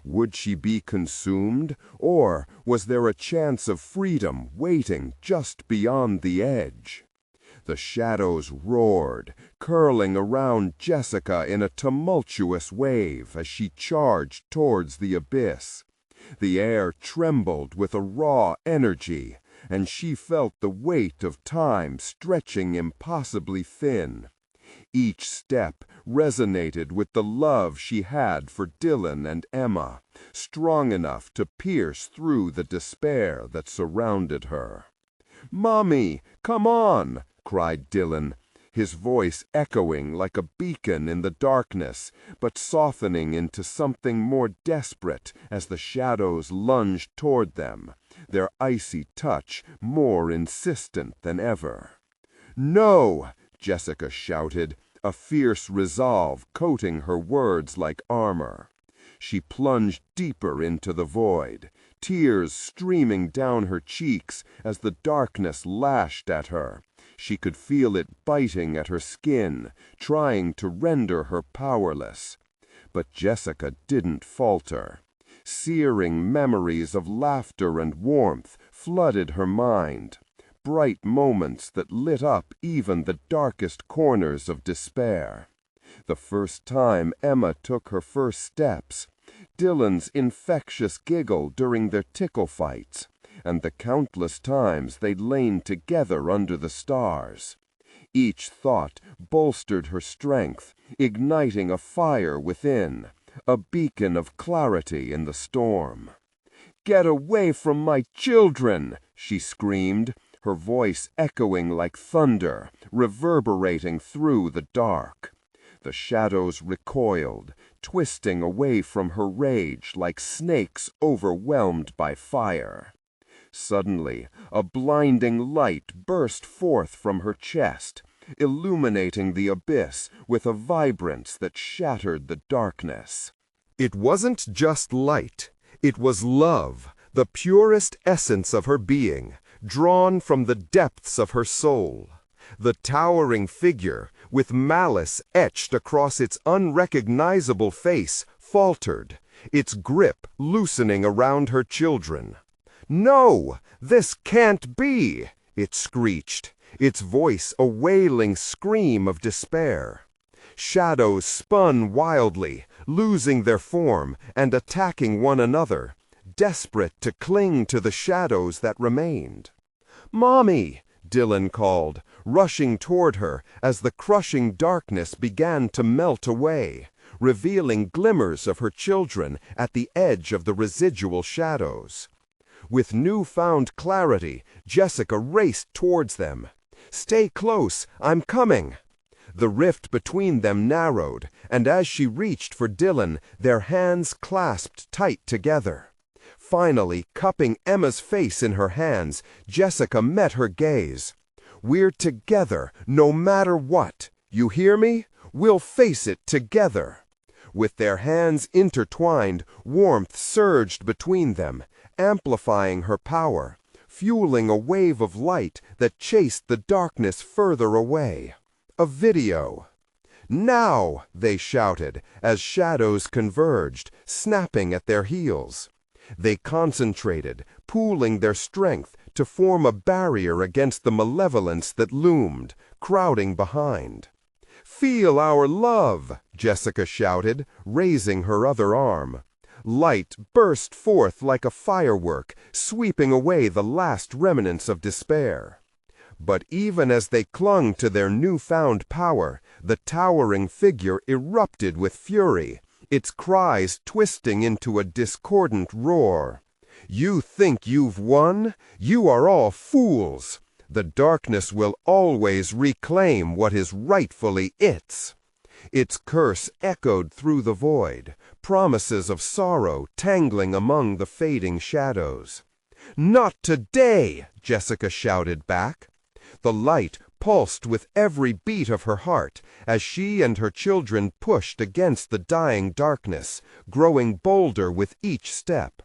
Would she be consumed, or was there a chance of freedom waiting just beyond the edge? The shadows roared, curling around Jessica in a tumultuous wave as she charged towards the abyss. The air trembled with a raw energy, and she felt the weight of time stretching impossibly thin. Each step resonated with the love she had for Dylan and Emma, strong enough to pierce through the despair that surrounded her. "Mommy, come on!" cried Dylan, his voice echoing like a beacon in the darkness, but softening into something more desperate as the shadows lunged toward them, their icy touch more insistent than ever. "No!" Jessica shouted, a fierce resolve coating her words like armor. She plunged deeper into the void, tears streaming down her cheeks as the darkness lashed at her. She could feel it biting at her skin, trying to render her powerless. But Jessica didn't falter. Searing memories of laughter and warmth flooded her mind, bright moments that lit up even the darkest corners of despair. The first time Emma took her first steps, Dylan's infectious giggle during their tickle fights, and the countless times they'd lain together under the stars. Each thought bolstered her strength, igniting a fire within, a beacon of clarity in the storm. "Get away from my children!" she screamed, her voice echoing like thunder, reverberating through the dark. The shadows recoiled, twisting away from her rage like snakes overwhelmed by fire. Suddenly, a blinding light burst forth from her chest, illuminating the abyss with a vibrance that shattered the darkness. It wasn't just light. It was love, the purest essence of her being, drawn from the depths of her soul. The towering figure, with malice etched across its unrecognizable face, faltered, its grip loosening around her children. "No, this can't be!" it screeched, its voice a wailing scream of despair. Shadows spun wildly, losing their form and attacking one another, desperate to cling to the shadows that remained. "Mommy!" Dylan called, rushing toward her as the crushing darkness began to melt away, revealing glimmers of her children at the edge of the residual shadows. With newfound clarity, Jessica raced towards them. "Stay close, I'm coming!" The rift between them narrowed, and as she reached for Dylan, their hands clasped tight together. Finally, cupping Emma's face in her hands, Jessica met her gaze. "We're together, no matter what. You hear me? We'll face it together." With their hands intertwined, warmth surged between them, amplifying her power, fueling a wave of light that chased the darkness further away. A video. "Now!" they shouted as shadows converged, snapping at their heels. They concentrated, pooling their strength to form a barrier against the malevolence that loomed, crowding behind. "Feel our love!" Jessica shouted, raising her other arm. Light burst forth like a firework, sweeping away the last remnants of despair. But even as they clung to their newfound power, the towering figure erupted with fury, its cries twisting into a discordant roar. "You think you've won? You are all fools! The darkness will always reclaim what is rightfully its." Its curse echoed through the void, promises of sorrow tangling among the fading shadows. "Not today!" Jessica shouted back. The light pulsed with every beat of her heart as she and her children pushed against the dying darkness, growing bolder with each step.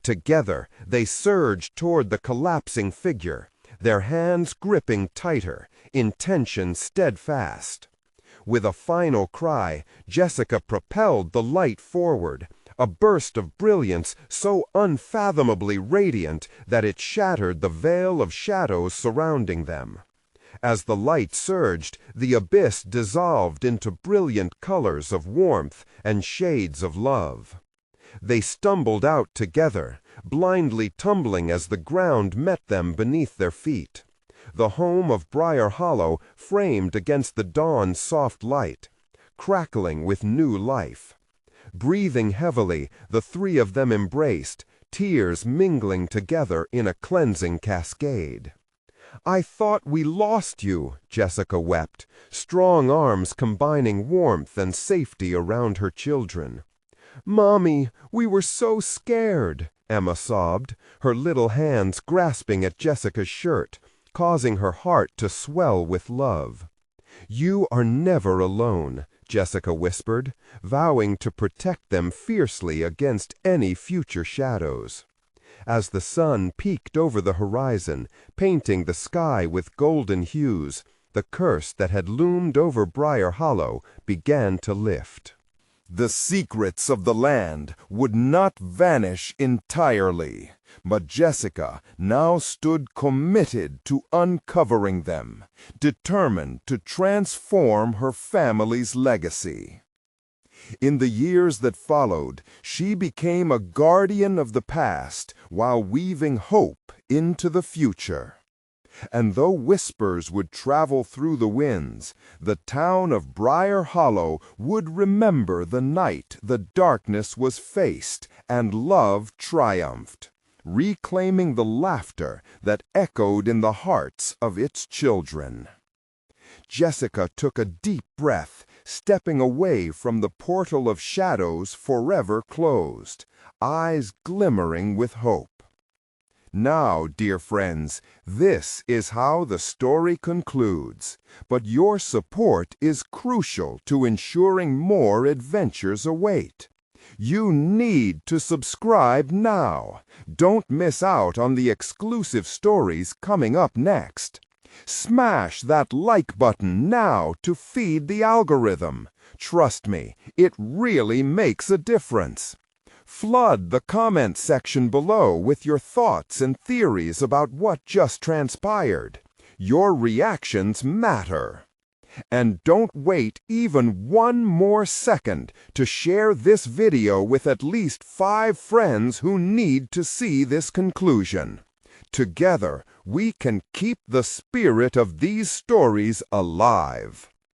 Together, they surged toward the collapsing figure, their hands gripping tighter, intention steadfast. With a final cry, Jessica propelled the light forward, a burst of brilliance so unfathomably radiant that it shattered the veil of shadows surrounding them. As the light surged, the abyss dissolved into brilliant colors of warmth and shades of love. They stumbled out together, blindly tumbling as the ground met them beneath their feet. The home of Briar Hollow framed against the dawn's soft light, crackling with new life. Breathing heavily, the three of them embraced, tears mingling together in a cleansing cascade. "I thought we lost you," Jessica wept, strong arms combining warmth and safety around her children. "Mommy, we were so scared," Emma sobbed, her little hands grasping at Jessica's shirt, causing her heart to swell with love. "You are never alone," Jessica whispered, vowing to protect them fiercely against any future shadows. As the sun peeked over the horizon, painting the sky with golden hues, the curse that had loomed over Briar Hollow began to lift. The secrets of the land would not vanish entirely, but Jessica now stood committed to uncovering them, determined to transform her family's legacy. In the years that followed, she became a guardian of the past while weaving hope into the future. And though whispers would travel through the winds, the town of Briar Hollow would remember the night the darkness was faced and love triumphed, reclaiming the laughter that echoed in the hearts of its children. Jessica took a deep breath, stepping away from the portal of shadows forever closed, eyes glimmering with hope. Now, dear friends, this is how the story concludes, but your support is crucial to ensuring more adventures await. You need to subscribe now. Don't miss out on the exclusive stories coming up next. Smash that like button now to feed the algorithm. Trust me, it really makes a difference. Flood the comment section below with your thoughts and theories about what just transpired. Your reactions matter. And don't wait even one more second to share this video with at least 5 friends who need to see this conclusion. Together, we can keep the spirit of these stories alive.